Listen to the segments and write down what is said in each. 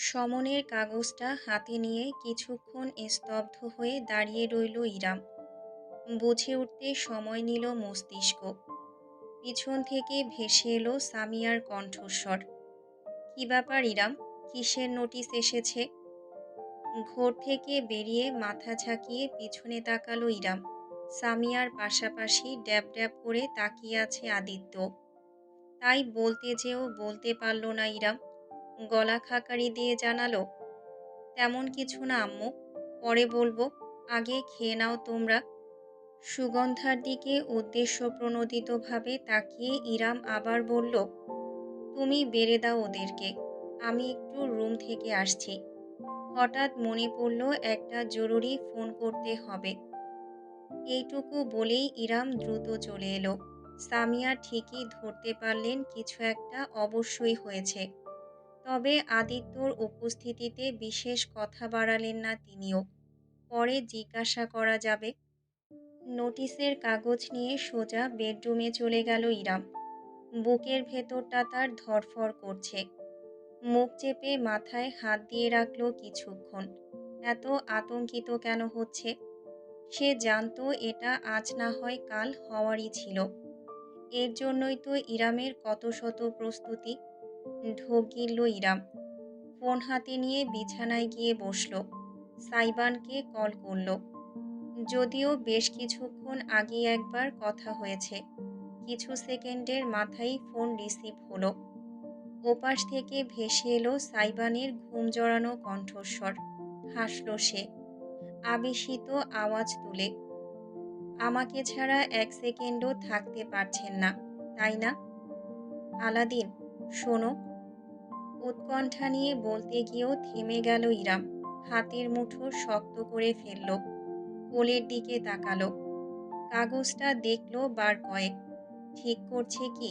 সমনের কাগজটা হাতে নিয়ে কিছুক্ষণ স্তব্ধ হয়ে দাঁড়িয়ে রইল ইরাম। বুঝে উঠতে সময় নিল মস্তিষ্ক। পিছন থেকে ভেসে এলো সামিয়ার কণ্ঠস্বর। কি ব্যাপার ইরাম? কিসের নোটিশ এসেছে? ঘোর থেকে বেরিয়ে মাথা ঝাঁকিয়ে পিছনে তাকালো ইরাম। সামিয়ার পাশাপাশি ড্যাব ড্যাব করে তাকিয়ে আছে আদিত্য। তাই বলতে যেও বলতে পারল না ইরাম। গলা খাকারি দিয়ে জানালো, তেমন কিছু না আম্মু, পরে বলবো, আগে খেয়ে নাও তোমরা। সুগন্ধার দিকে উদ্দেশ্যপ্রণোদিতভাবে তাকিয়ে ইরাম আবার বলল, তুমি বেড়ে দাও ওদেরকে, আমি একটু রুম থেকে আসছি। হঠাৎ মনে পড়ল একটা জরুরি ফোন করতে হবে। এইটুকু বলেই ইরাম দ্রুত চলে এলো। সামিয়া ঠিকই ধরতে পারলেন কিছু একটা অবশ্যই হয়েছে। তবে আদিত্যর উপস্থিতিতে বিশেষ কথা বাড়ালেন না তিনিও। পরে জিজ্ঞাসা করা যাবে। নোটিশের কাগজ নিয়ে সোজা বেডরুমে চলে গেল ইরাম। বুকের ভেতরটা তার ধড়ফড় করছে। মুখ চেপে মাথায় হাত দিয়ে রাখল কিছুক্ষণ। এত আতঙ্কিত কেন হচ্ছে? সে জানতো এটা আজ না হয় কাল হওয়ারই ছিল। এর জন্যই তো ইরামের কত শত প্রস্তুতি। ঢোক গিলল ইরাম। ফোন হাতে নিয়ে বিছানায় গিয়ে বসল। সাইবানকে কল করল। যদিও বেশ কিছুক্ষণ আগে একবার কথা হয়েছে। কিছু সেকেন্ডের মাথায় ফোন রিসিভ হলো। ওপাশ থেকে ভেসে এলো সাইবানের ঘুম জড়ানো কণ্ঠস্বর। হাসল সে, আবেশিত আওয়াজ তুলে। আমাকে ছাড়া এক সেকেন্ডও থাকতে পারছেন না, তাই না? আলাদিন, শোনো। উৎকণ্ঠা নিয়ে বলতে গিয়েও থেমে গেল ইরাম। হাতের মুঠো শক্ত করে ফেলল। কোলের দিকে তাকালো। কাগজটা দেখল বার কয়েক। ঠিক করছে কি?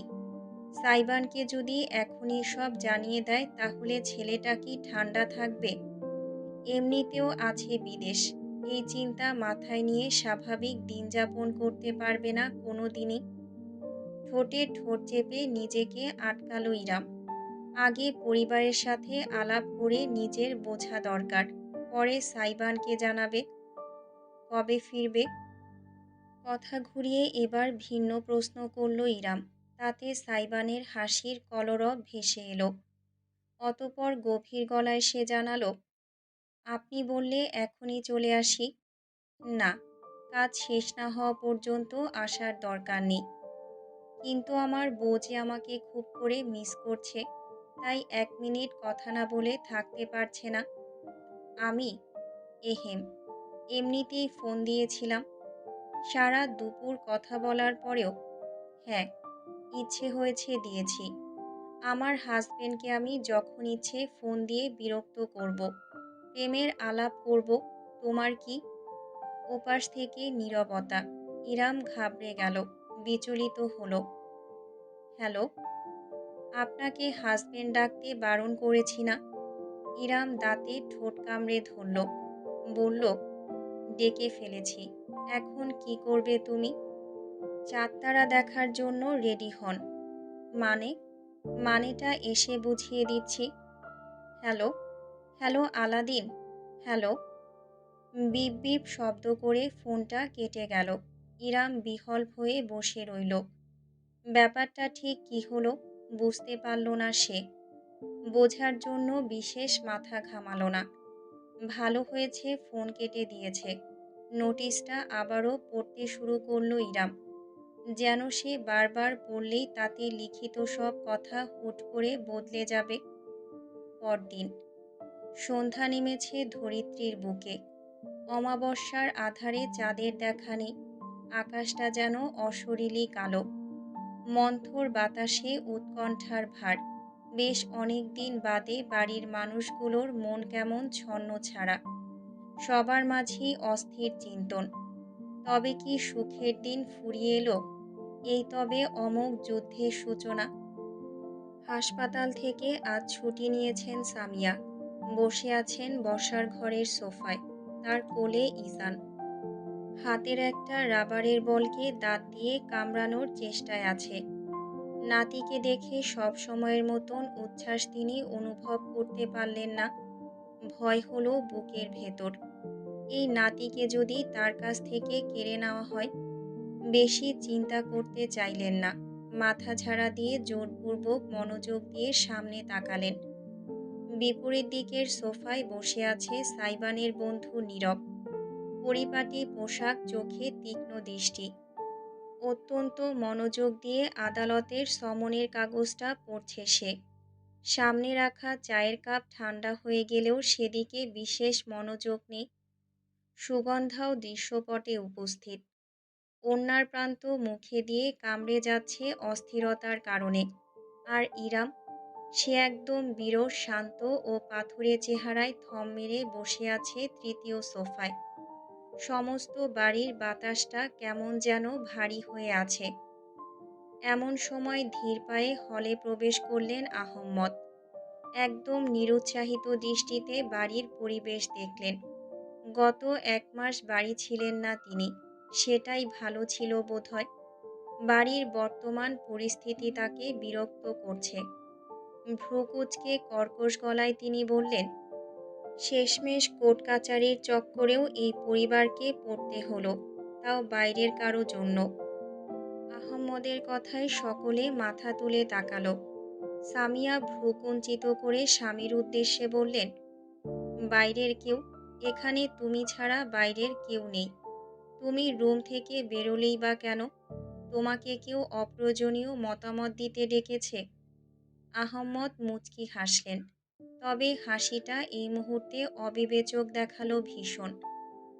সাইবানকে যদি এখনই সব জানিয়ে দেয় তাহলে ছেলেটা কি ঠান্ডা থাকবে? এমনিতেও আছে বিদেশ। এই চিন্তা মাথায় নিয়ে স্বাভাবিক দিন যাপন করতে পারবে না কোনো দিনই। ঠোঁটে ঠোঁট চেপে নিজেকে আটকালো ইরাম। আগে পরিবারের সাথে আলাপ করে নিজের বোঝা দরকার, পরে সাইবানকে জানাবে। কবে ফিরবে? কথা ঘুরিয়ে এবার ভিন্ন প্রশ্ন করল ইরাম। তাতে সাইবানের হাসির কলরব ভেসে এলো। অতপর গভীর গলায় সে জানালো, আপনি বললে এখনই চলে আসি? না, কাজ শেষ না হওয়া পর্যন্ত আসার দরকার নেই। কিন্তু আমার বউ যে আমাকে খুব করে মিস করছে, তাই 1 মিনিট কথা না বলে থাকতে পারছে না। আমি এহেম, এমনিতেই ফোন দিয়েছিলাম। সারা দুপুর কথা বলার পরেও, হ্যাঁ, ইচ্ছে হয়েছে দিয়েছি। আমার হাজবেন্ডকে আমি যখন ইচ্ছে ফোন দিয়ে বিরক্ত করব, প্রেমের আলাপ করব। তোমার কি? ওপাশ থেকে নীরবতা। ইরাম ঘাবড়ে গেল, বিচলিত হলো। হ্যালো, আপনাকে হাজবেন্ড ডাকতে বারণ করেছি না? ইরাম দাঁতে ঠোঁট কামড়ে ধরল। বলল, ডেকে ফেলেছি। এখন কি করবে তুমি? চাঁদতারা দেখার জন্য রেডি হন। মানে? মানেটা এসে বুঝিয়ে দিচ্ছি। Hello, hello Aladdin, hello. Beep beep শব্দ করে ফোনটা কেটে গেল। ইরাম বিহ্বল হয়ে বসে রইল। ব্যাপারটা ঠিক কী হলো বুঝতে পারল না সে। বোঝার জন্য বিশেষ মাথা ঘামালো না। ভালো হয়েছে ফোন কেটে দিয়েছে। নোটিশটা আবারও পড়তে শুরু করল ইরাম। যেন সে বারবার পড়লেই তাতে লিখিত সব কথা হুট করে বদলে যাবে। পরদিন সন্ধ্যা নেমেছে ধরিত্রীর বুকে। অমাবস্যার আধারে চাঁদের দেখা নেই। আকাশটা যেন অশরীরী কালো। মন্থর বাতাসে উৎকণ্ঠার ভার। বেশ অনেক দিন বাদে বাড়ির মানুষগুলোর মন কেমন ছন্ন ছাড়া। সবার মাঝেই অস্থির চিন্তন। তবে কি সুখের দিন ফুরিয়ে এলো? এই তবে অমোঘ যুদ্ধের সূচনা। হাসপাতাল থেকে আজ ছুটি নিয়েছেন সামিয়া। বসে আছেন বসার ঘরের সোফায়। তার কোলে ইজান। হাতের একটা রাবারের বলকে দাঁত দিয়ে কামড়ানোর চেষ্টায় আছে। নাতিকে দেখে সব সময়ের মতন উচ্ছ্বাস তিনি অনুভব করতে পারলেন না। ভয় হলো বুকের ভেতর। এই নাতিকে যদি তার কাছ থেকে কেড়ে নেওয়া হয়। বেশি চিন্তা করতে চাইলেন না। মাথা ঝাড়া দিয়ে জোরপূর্বক মনোযোগ দিয়ে সামনে তাকালেন। বিপরীত দিকের সোফায় বসে আছে সাইবানের বন্ধু নীরব। পরিপাটি পোশাক, চোখে তীক্ষ্ণ দৃষ্টি। অত্যন্ত মনোযোগ দিয়ে আদালতের সমনের কাগজটা পড়ছে সে। সামনে রাখা চায়ের কাপ ঠান্ডা হয়ে গেলেও সেদিকে বিশেষ মনোযোগ নেই। সুগন্ধাও দৃশ্যপটে উপস্থিত। ওড়নার প্রান্ত মুখে দিয়ে কামড়ে যাচ্ছে অস্থিরতার কারণে। আর ইরাম, সে একদম বিরস, শান্ত ও পাথুরে চেহারায় থম মেরে বসে আছে তৃতীয় সোফায়। সমস্ত বাড়ির বাতাসটা কেমন যেন ভারী হয়ে আছে। এমন সময় ধীর পায়ে হলে প্রবেশ করলেন আহম্মদ। একদম নিরুৎসাহিত দৃষ্টিতে বাড়ির পরিবেশ দেখলেন। গত ১ মাস বাড়ি ছিলেন না তিনি। সেটাই ভালো ছিল বোধহয়। বাড়ির বর্তমান পরিস্থিতি তাকে বিরক্ত করছে। ভ্রু কুঁচকে কর্কশ গলায় তিনি বললেন, শেষমেশ কোর্ট কাচারির চক্করেও এই পরিবারকে পড়তে হলো, তাও বাইরের কারো জন্য। আহম্মদের কথায় সকলে মাথা তুলে তাকালো। সামিয়া ভ্রু কুঞ্চিত করে স্বামীর উদ্দেশ্যে বললেন, বাইরের কেউ? এখানে তুমি ছাড়া বাইরের কেউ নেই। তুমি রুম থেকে বেরোলেই বা কেন? তোমাকে কেউ অপ্রয়োজনীয় মতামত দিতে ডেকেছে? আহম্মদ মুচকি হাসলেন। তবে হাসিটা এই মুহূর্তে অবিবেচক দেখালো ভীষণ।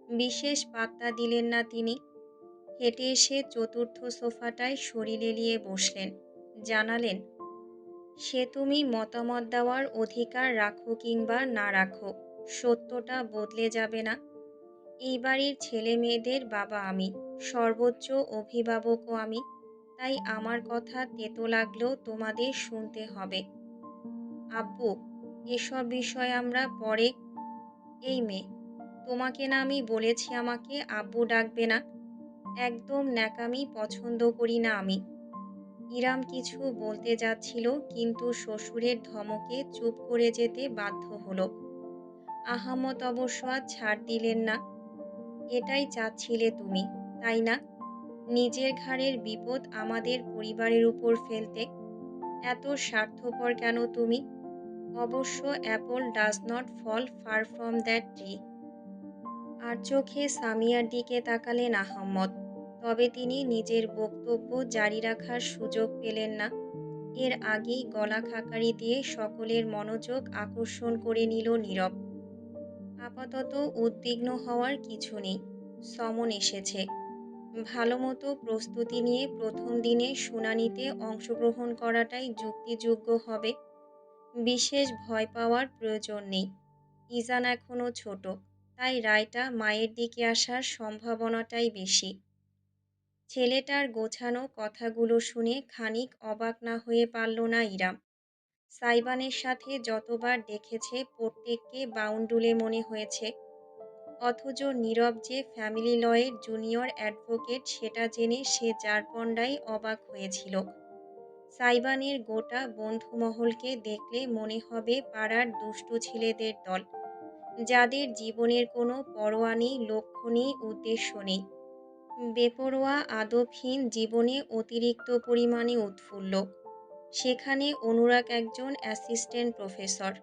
বিশেষ পাত্তা দিলেন না তিনি। হেঁটে এসে চতুর্থ সোফাটায় শরীর এলিয়ে বসলেন। জানালেন, সে তুমি মতামত দেওয়ার অধিকার রাখো কিংবা না রাখো, সত্যটা বদলে যাবে না। এই বাড়ির ছেলে মেয়েদের বাবা আমি, সর্বোচ্চ অভিভাবকও আমি। তাই আমার কথা তেতো লাগলেও তোমাদের শুনতে হবে। আব্বু, এসব বিষয়ে আমরা পরে। এই মেয়ে, তোমাকে না আমি বলেছি আমাকে আব্বু ডাকবে না? একদম ন্যাকামি পছন্দ করি না আমি। ইরাম কিছু বলতে যাচ্ছিল, কিন্তু শ্বশুরের ধমকে চুপ করে যেতে বাধ্য হলো। আহাম্মদ অবশ্য আর ছাড় দিলেন না। এটাই চাচ্ছিলে তুমি, তাই না? নিজের ঘাড়ের বিপদ আমাদের পরিবারের উপর ফেলতে। এত স্বার্থপর কেন তুমি? অবশ্য apple does not fall far from that tree. আর চোখে সামিয়ার দিকে তাকালেন আহম্মদ। তবে তিনি নিজের বক্তব্য জারি রাখার সুযোগ পেলেন না। এর আগেই গলা খাকারি দিয়ে সকলের মনোযোগ আকর্ষণ করে নিল নীরব। আপাতত উদ্বিগ্ন হওয়ার কিছু নেই। সমন এসেছে। ভালোমতো প্রস্তুতি নিয়ে প্রথম দিনে শুনানিতে অংশগ্রহণ করাটাই যুক্তিযোগ্য হবে। বিশেষ ভয় পাওয়ার প্রয়োজন নেই। ইজান এখনও ছোট, তাই রায়টা মায়ের দিকে আসার সম্ভাবনাটাই বেশি। ছেলেটার গোছানো কথাগুলো শুনে খানিক অবাক না হয়ে পারল না ইরাম। সাইবানের সাথে যতবার দেখেছে প্রত্যেককে বাউন্ডুলে মনে হয়েছে। অথচ নীরব যে ফ্যামিলি লয়ের জুনিয়র অ্যাডভোকেট সেটা জেনে সে জারপন্ডাই অবাক হয়েছিল। সাইবানের গোটা বন্ধুমহলকে দেখলে মনে হবে পাড়ার দুষ্টু ছেলেদের দল, যাদের জীবনের কোনো পরোয়া নেই, লক্ষ্য নেই, উদ্দেশ্য নেই। বেপরোয়া আদবহীন জীবনে অতিরিক্ত পরিমাণে উৎফুল্ল। সেখানে অনুরাগ একজন অ্যাসিস্ট্যান্ট প্রফেসর,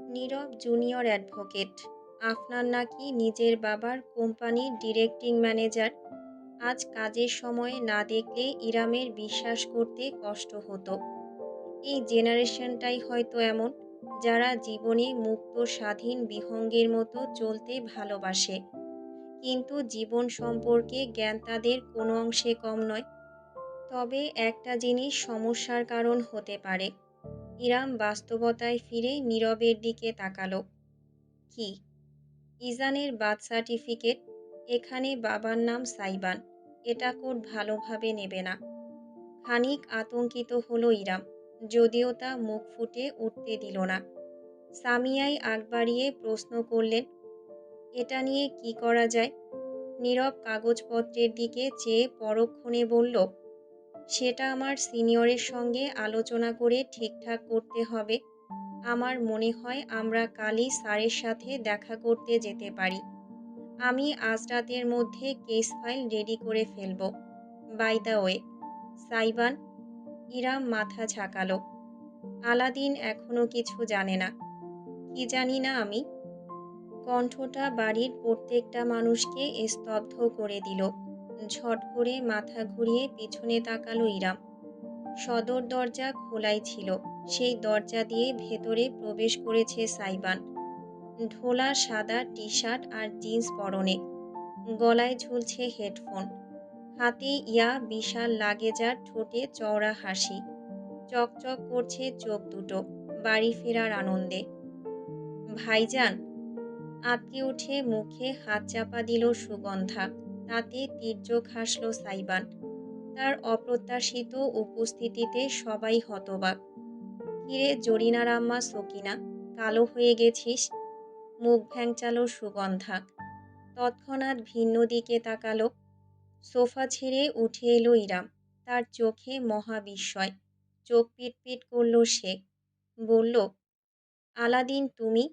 নীরব জুনিয়র অ্যাডভোকেট। আপনার নাকি নিজের বাবার কোম্পানির ডিরেক্টিং ম্যানেজার। আজ কাজের সময়ে না দেখলে ইরামের বিশ্বাস করতে কষ্ট হতো। এই জেনারেশনটাই হয়তো এমন, যারা জীবনে মুক্ত স্বাধীন বিহঙ্গের মতো চলতে ভালোবাসে, কিন্তু জীবন সম্পর্কে জ্ঞান তাদের কোনো অংশে কম নয়। তবে একটা জিনিস সমস্যার কারণ হতে পারে। ইরাম বাস্তবতায় ফিরে নীরবের দিকে তাকালো। কি? ইজানের বার্থ সার্টিফিকেট। এখানে বাবার নাম সাইবান। এটা কোর্ট ভালোভাবে নেবে না। খানিক আতঙ্কিত হলো ইরাম, যদিও তা মুখ ফুটে উঠতে দিল না। সামিয়াই আগ বাড়িয়ে প্রশ্ন করলেন, এটা নিয়ে কি করা যায়? নীরব কাগজপত্রের দিকে চেয়ে পরক্ষণে বলল, সেটা আমার সিনিয়রের সঙ্গে আলোচনা করে ঠিকঠাক করতে হবে। আমার মনে হয় আমরা কালই স্যারের সাথে দেখা করতে যেতে পারি। আমি আজ রাতের মধ্যে কেস ফাইল রেডি করে ফেলব। By the way, Saiban. Iram মাথা ঝাঁকালো। আলাদিন এখনো কিছু জানে না। কি জানি না আমি? কণ্ঠটা বাড়ির প্রত্যেকটা মানুষকে স্তব্ধ করে দিল। ঝট করে মাথা ঘুরিয়ে পিছনে তাকালো ইরাম। সদর দরজা খোলাই ছিল। সেই দরজা দিয়ে ভেতরে প্রবেশ করেছে সাইবান। ঢোলা সাদা টি শার্ট আর জিন্স পরনে, গলায় ঝুলছে হেডফোন, হাতে ইয়া বিশাল লাগেজ আর ঠোঁটে চওড়া হাসি। চকচক করছে চোখ দুটো বাড়ি ফেরার আনন্দে। ভাইজান, আঁতকে উঠে মুখে হাত চাপা দিল সুগন্ধা। তাতে তির্যক হাসল সাইবান। তার অপ্রত্যাশিত উপস্থিতিতে সবাই হতবাক। কিরে জরিনার আম্মা সকিনা, কালো হয়ে গেছিস? মুখ ভ্যাংচালো সুগন্ধা। তৎক্ষণাৎ ভিন্ন দিকে তাকালো। সোফা ছেড়ে উঠে এলো ইরাম। তার চোখে মহাবিস্ময়। চোখ পিটপিট করল সে। বলল, আলাদিন তুমি?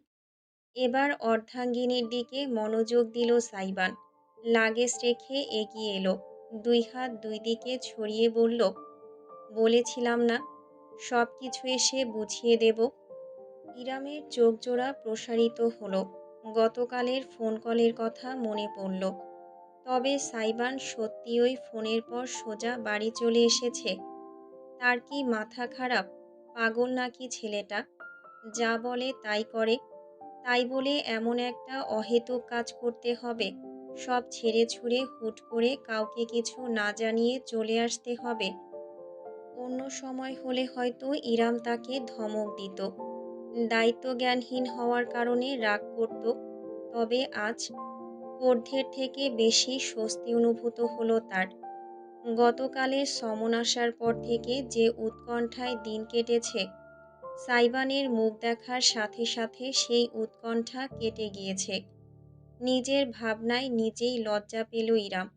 এবার অর্ধাঙ্গিনীর দিকে মনোযোগ দিল সাইবান। লাগেজ রেখে এগিয়ে এলো। দুই হাত দুই দিকে ছড়িয়ে বলল, বলেছিলাম না সব কিছু এসে বুঝিয়ে দেব। ইরামের চোখজোড়া প্রসারিত হলো। গতকালের ফোন কলের কথা মনে পড়ল। তবে সাইবান সত্যি ওই ফোনের পর সোজা বাড়ি চলে এসেছে? তার কি মাথা খারাপ? পাগল নাকি ছেলেটা? যা বলে তাই করে। তাই বলে এমন একটা অহেতুক কাজ করতে হবে? সব ছেড়ে ছুড়ে হুট করে কাউকে কিছু না জানিয়ে চলে আসতে হবে? অন্য সময় হলে হয়তো ইরাম তাকে ধমক দিত, দায়িত্বজ্ঞানহীন হওয়ার কারণে রাগ করত। তবে আজ কর্ধের থেকে বেশি স্বস্তি অনুভূত হলো তার। গতকালের সমন আসার পর থেকে যে উৎকণ্ঠায় দিন কেটেছে, সাইবানের মুখ দেখার সাথে সাথে সেই উৎকণ্ঠা কেটে গিয়েছে। নিজের ভাবনায় নিজেই লজ্জা পেল ইরাম।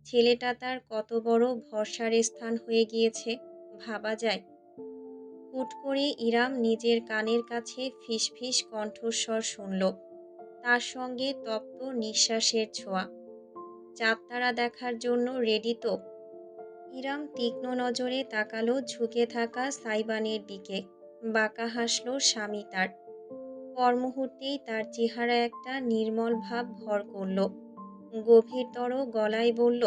ছেলেটা তার কত বড় ভরসার স্থান হয়ে গিয়েছে ভাবা যায়। হুট করে ইরাম নিজের কানের কাছে ফিসফিস কণ্ঠস্বর শুনল। তার সঙ্গে তপ্ত নিঃশ্বাসের ছোঁয়া। চাঁদতারা দেখার জন্য রেডি তো? ইরাম তীক্ষ্ণ নজরে তাকালো ঝুঁকে থাকা সাইবানের দিকে। বাঁকা হাসল স্বামী তার। পর মুহূর্তেই তার চেহারা একটা নির্মল ভাব ভর করল। গভীরতর গলায় বলল,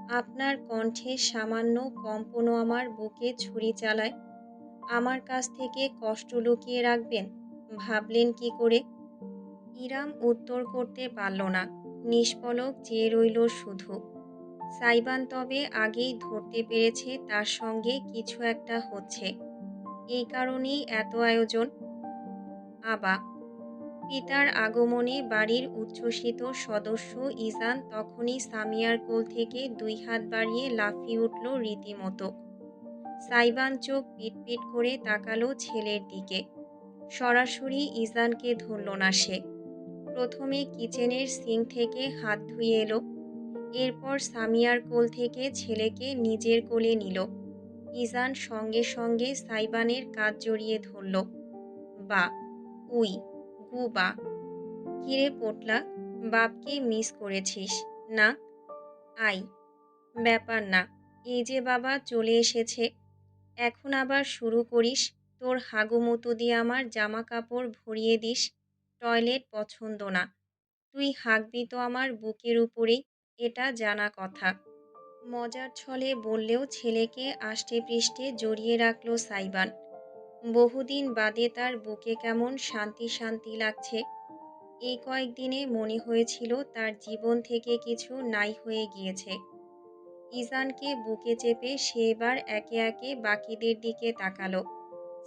আপনার কণ্ঠে সামান্য কম্পনও আমার বুকে ছুরি চালায়। আমার কাছ থেকে কষ্ট লুকিয়ে রাখবেন ভাবলেন কি করে? ইরাম উত্তর করতে পারল না। নিষ্পলক চেয়ে রইল শুধু। সাইবান তবে আগেই ধরতে পেরেছে তার সঙ্গে কিছু একটা হচ্ছে। এই কারণেই এত আয়োজন। আবা পিতার আগমনে বাড়ির উচ্ছ্বসিত সদস্য ইজান তখনই সামিয়ার কোল থেকে দুই হাত বাড়িয়ে লাফিয়ে উঠল রীতিমতো। সাইবান চোখ পিটপিট করে তাকালো ছেলের দিকে। সরাসরি ইজানকে ধরল না সে। প্রথমে কিচেনের সিঙ্ক থেকে হাত ধুয়ে এলো। এরপর সামিয়ার কোল থেকে ছেলেকে নিজের কোলে নিল। ইজান সঙ্গে সঙ্গে সাইবানের কাঁধ জড়িয়ে ধরল। বা উই গুবা, কিরে পোটলা, বাপকে মিস করেছিস না? আই, ব্যাপার না, এই যে বাবা চলে এসেছে। এখন আবার শুরু করিস? তোর হাগুমতো দিয়ে আমার জামা কাপড় ভরিয়ে দিস। টয়লেট পছন্দ না। তুই হাঁকবি তো আমার বুকের উপরেই, এটা জানা কথা। মজার ছলে বললেও ছেলেকে আষ্টেপৃষ্ঠে জড়িয়ে রাখল সাইবান। বহুদিন বাদে তার বুকে কেমন শান্তি শান্তি লাগছে। এই কয়েকদিনে মনে হয়েছিল তার জীবন থেকে কিছু নাই হয়ে গিয়েছে। ইজানকে বুকে চেপে সে এবার একে একে বাকিদের দিকে তাকালো।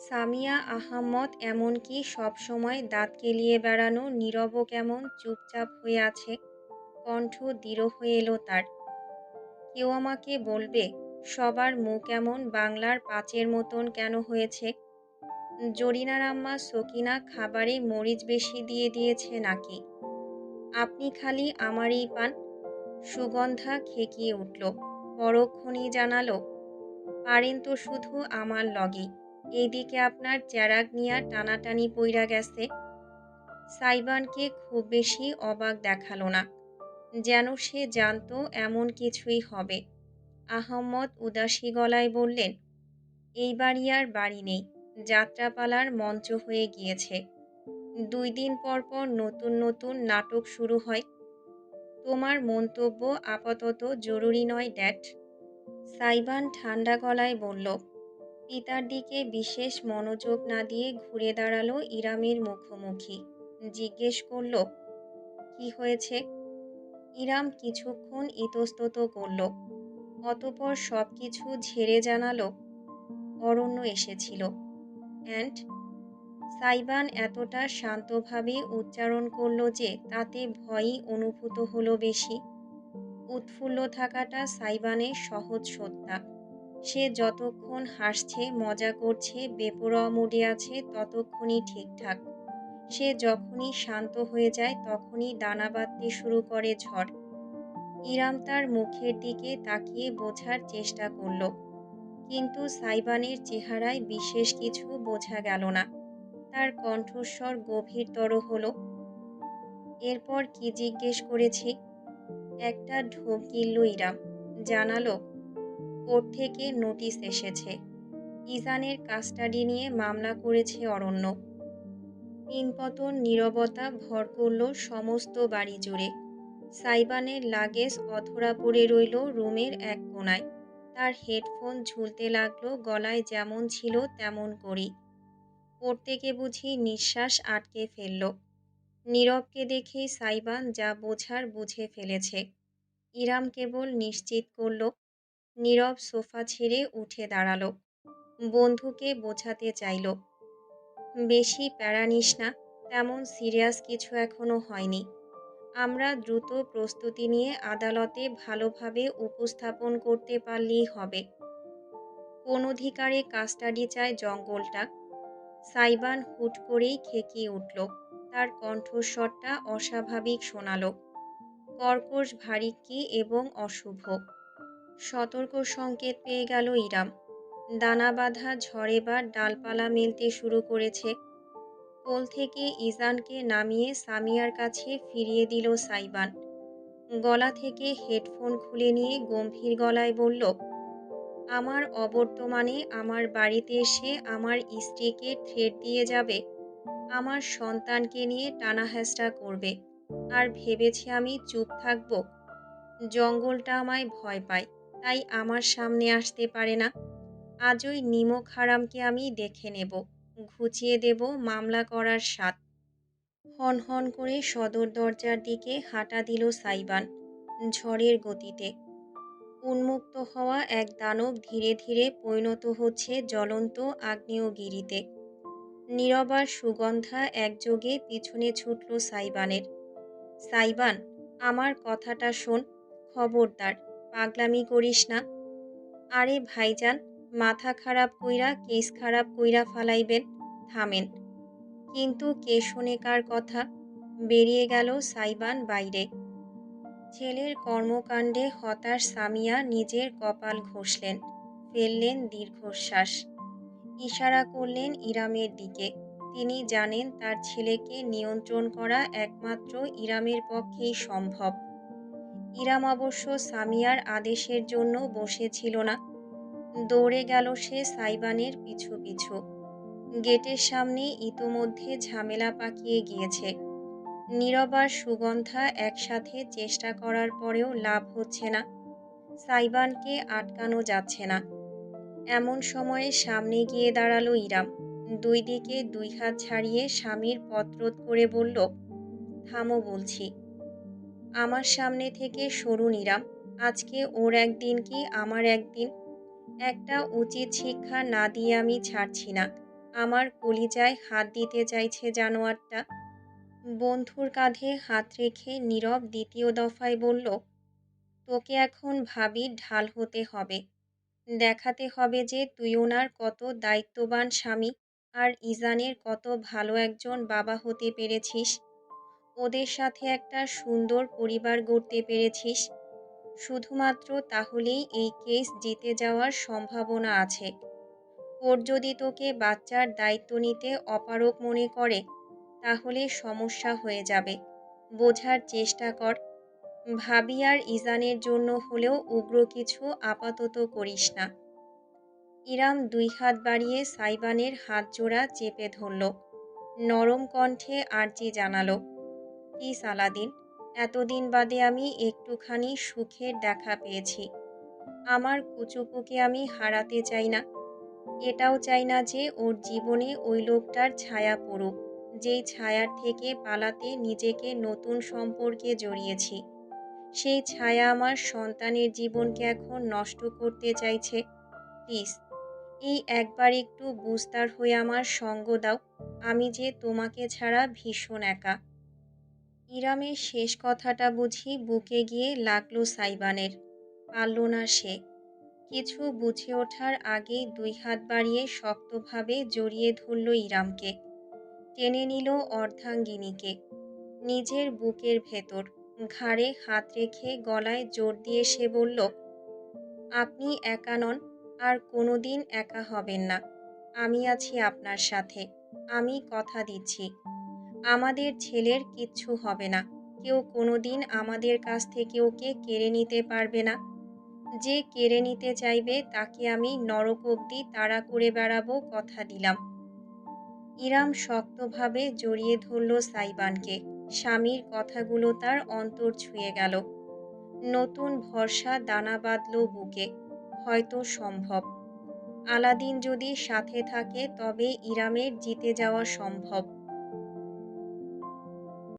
সামিয়া আহম্মদ এমনকি সবসময় দাঁত কেলিয়ে বেড়ানো নীরব কেমন চুপচাপ হয়ে আছে। কণ্ঠ দৃঢ় হয়ে এলো তার। কেউ আমাকে বলবে সবার মুখ এমন বাংলার পাঁচের মতন কেন হয়েছে? জরিনার আম্মা সকিনা খাবারে মরিচ বেশি দিয়ে দিয়েছে নাকি? আপনি খালি আমারই পান। সুগন্ধা খেকিয়ে উঠল। পরক্ষণেই জানালো, পারেন তো শুধু আমার লগেই। এইদিকে আপনার চেরাগ নিয়া টানাটানি পইরা গেছে। সাইবানকে খুব বেশি অবাক দেখালো না, যেন সে জানত এমন কিছুই হবে। আহম্মদ উদাসী গলায় বললেন, এই বাড়ি আর বাড়ি নেই, যাত্রাপালার মঞ্চ হয়ে গিয়েছে। 2 দিন পর পর নতুন নতুন নাটক শুরু হয়। তোমার মন্তব্য আপাতত জরুরি নয়, ড্যাড। সাইবান ঠান্ডা গলায় বলল। পিতার দিকে বিশেষ মনোযোগ না দিয়ে ঘুরে দাঁড়ালো ইরামের মুখোমুখি। জিজ্ঞেস করল, কি হয়েছে? ইরাম কিছুক্ষণ ইতস্তত করল, অতপর সবকিছু ঝেড়ে জানালো, অরণ্য এসেছিল। অ্যান্ড সাইবান এতটা শান্তভাবে উচ্চারণ করল যে তাতে ভয়ই অনুভূত হলো বেশি। উৎফুল্ল থাকাটা সাইবানের সহজ সত্তা। সে যতক্ষণ হাসছে, মজা করছে, বেপরোয়া মুডে আছে ততক্ষণই ঠিকঠাক। সে যখনই শান্ত হয়ে যায় তখনই দানা বাঁধতে শুরু করে ঝড়। ইরাম তার মুখের দিকে তাকিয়ে বোঝার চেষ্টা করল, কিন্তু সাইবানের চেহারায় বিশেষ কিছু বোঝা গেল না। তার কণ্ঠস্বর গভীরতর হলো, এরপর কি জিজ্ঞেস করেছি? একটা ঢোক গিলল ইরাম। জানালো, কোর্ট থেকে নোটিশ এসেছে। ইজানের কাস্টাডি নিয়ে মামলা করেছে অরণ্য। পিনপতন নীরবতা ভর করল সমস্ত বাড়ি জুড়ে। সাইবানের লাগেজ অধরা পড়ে রইল রুমের এক কোণায়। তার হেডফোন ঝুলতে লাগলো গলায়, যেমন ছিল তেমন করেই। প্রত্যেকে বুঝি নিঃশ্বাস আটকে ফেলল। নীরবকে দেখেই সাইবান যা বোঝার বুঝে ফেলেছে। ইরাম কেবল নিশ্চিত করল। নীরব সোফা ছেড়ে উঠে দাঁড়ালো। বন্ধুকে বোঝাতে চাইল, বেশি প্যারা নিস না, তেমন সিরিয়াস কিছু এখনো হয়নি। আমরা দ্রুত প্রস্তুতি নিয়ে আদালতে ভালোভাবে উপস্থাপন করতে পারলেই হবে। কোন অধিকারে কাস্টাডি চায় জঙ্গলটা? সাইবান হুট করেই খেকিয়ে উঠল। তার কণ্ঠস্বরটা অস্বাভাবিক শোনালো, কর্কশ, ভারিক্কি এবং অশুভ। সতর্ক সংকেত পেয়ে গেল ইরাম। দানা বাঁধা ঝড় এবার ডালপালা মেলতে শুরু করেছে। কোল থেকে ইজানকে নামিয়ে সামিয়ার কাছে ফিরিয়ে দিল সাইবান। গলা থেকে হেডফোন খুলে নিয়ে গম্ভীর গলায় বলল, আমার অবর্তমানে আমার বাড়িতে এসে আমার স্ত্রীকে থ্রেট দিয়ে যাবে, আমার সন্তানকে নিয়ে টানাহেঁচড়া করবে, আর ভেবেছে আমি চুপ থাকব? জঙ্গলটা আমায় ভয় পায়, তাই আমার সামনে আসতে পারে না। আজই নিমক হারামকে আমি দেখে নেব, ঘুচিয়ে দেব মামলা করার স্বাদ। হনহন করে সদর দরজার দিকে হাঁটা দিল সাইবান, ঝড়ের গতিতে। উন্মুক্ত হওয়া এক দানব ধীরে ধীরে পরিণত হচ্ছে জ্বলন্ত আগ্নেয়গিরিতে। নীরব আর সুগন্ধা একযোগে পিছনে ছুটল সাইবানের। সাইবান, আমার কথাটা শোন, খবরদার পাগলামি করিস না। আরে ভাইজান, মাথা খারাপ কইরা কেস খারাপ কইরা ফালাইবেন, থামেন। কিন্তু কে শোনে কার কথা? বেরিয়ে গেল সাইবান বাইরে। ছেলের কর্মকাণ্ডে হতাশ সামিয়া নিজের কপাল ঘষলেন, ফেললেন দীর্ঘশ্বাস। ইশারা করলেন ইরামের দিকে। তিনি জানেন তার ছেলেকে নিয়ন্ত্রণ করা একমাত্র ইরামের পক্ষেই সম্ভব। ইরাম অবশ্য সামিয়ার আদেশের জন্য বসেছিল না। দৌড়ে গেল সে সাইবানের পিছু পিছু। গেটের সামনে ইতোমধ্যে ঝামেলা পাকিয়ে গিয়েছে। নীরব আর সুগন্ধা একসাথে চেষ্টা করার পরেও লাভ হচ্ছে না। সাইবানকে আটকানো যাচ্ছে না। এমন সময়ে সামনে গিয়ে দাঁড়ালো ইরাম। 2 দিকে 2 হাত ছাড়িয়ে স্বামীর পথরোধ করে বলল, থামো বলছি। আমার সামনে থেকে সরুন ইরাম। আজকে ওর একদিন কি আমার একদিন। একটা উচিত শিক্ষা না দিয়ে আমি ছাড়ছি না। আমার কলিজায় হাত দিতে চাইছে জানোয়ারটা। বন্ধুর কাঁধে হাত রেখে নীরব দ্বিতীয় দফায় বলল, তোকে এখন ভাবির ঢাল হতে হবে। দেখাতে হবে যে তুই ওনার কত দায়িত্ববান স্বামী, আর ইজানের কত ভালো একজন বাবা হতে পেরেছিস। ওদের সাথে একটা সুন্দর পরিবার গড়তে পেরেছিস। শুধুমাত্র তাহলেই এই কেস জিতে যাওয়ার সম্ভাবনা আছে। কোর্ট যদি তোকে বাচ্চার দায়িত্ব নিতে অপারগ মনে করে, তাহলে সমস্যা হয়ে যাবে। বোঝার চেষ্টা কর। ভাবি আর ইজানের জন্য হলেও উগ্র কিছু আপাতত করিস না। ইরাম ২ হাত বাড়িয়ে সাইবানের হাতজোড়া চেপে ধরল। নরম কণ্ঠে আর্জি জানালো, প্লিজ আলাদিন, এতদিন বাদে আমি একটুখানি সুখের দেখা পেয়েছি। আমার কুচুপুকে আমি হারাতে চাই না। এটাও চাই না যে ওর জীবনে ওই লোকটার ছায়া পড়ুক, যেই ছায়ার থেকে পালাতে নিজেকে নতুন সম্পর্কে জড়িয়েছি। সেই ছায়া আমার সন্তানের জীবনকে এখন নষ্ট করতে চাইছে। প্লিজ, এই একবার একটু বুঝদার হয়ে আমার সঙ্গ দাও। আমি যে তোমাকে ছাড়া ভীষণ একা। ইরামের শেষ কথাটা বুঝি বুকে গিয়ে লাগলো সাইবানের। পারল না সে। কিছু বুঝে ওঠার আগেই ২ হাত বাড়িয়ে শক্তভাবে জড়িয়ে ধরল ইরামকে। টেনে নিল অর্ধাঙ্গিনীকে নিজের বুকের ভেতর। ঘাড়ে হাত রেখে গলায় জোর দিয়ে সে বলল, আপনি একা নন, আর কোনোদিন একা হবেন না। আমি আছি আপনার সাথে। আমি কথা দিচ্ছি, আমাদের ছেলের কিচ্ছু হবে না। কেউ কোনোদিন আমাদের কাছ থেকে ওকে কেড়ে নিতে পারবে না। যে কেড়ে নিতে চাইবে তাকে আমি নরক অবধি তাড়া করে বেড়াবো, কথা দিলাম। ইরাম শক্তভাবে জড়িয়ে ধরল সাইবানকে। স্বামীর কথাগুলো তার অন্তর ছুঁয়ে গেল। নতুন ভরসা দানা বাঁধল বুকে। হয়তো সম্ভব। আলাদিন যদি সাথে থাকে তবে ইরামের জিতে যাওয়া সম্ভব।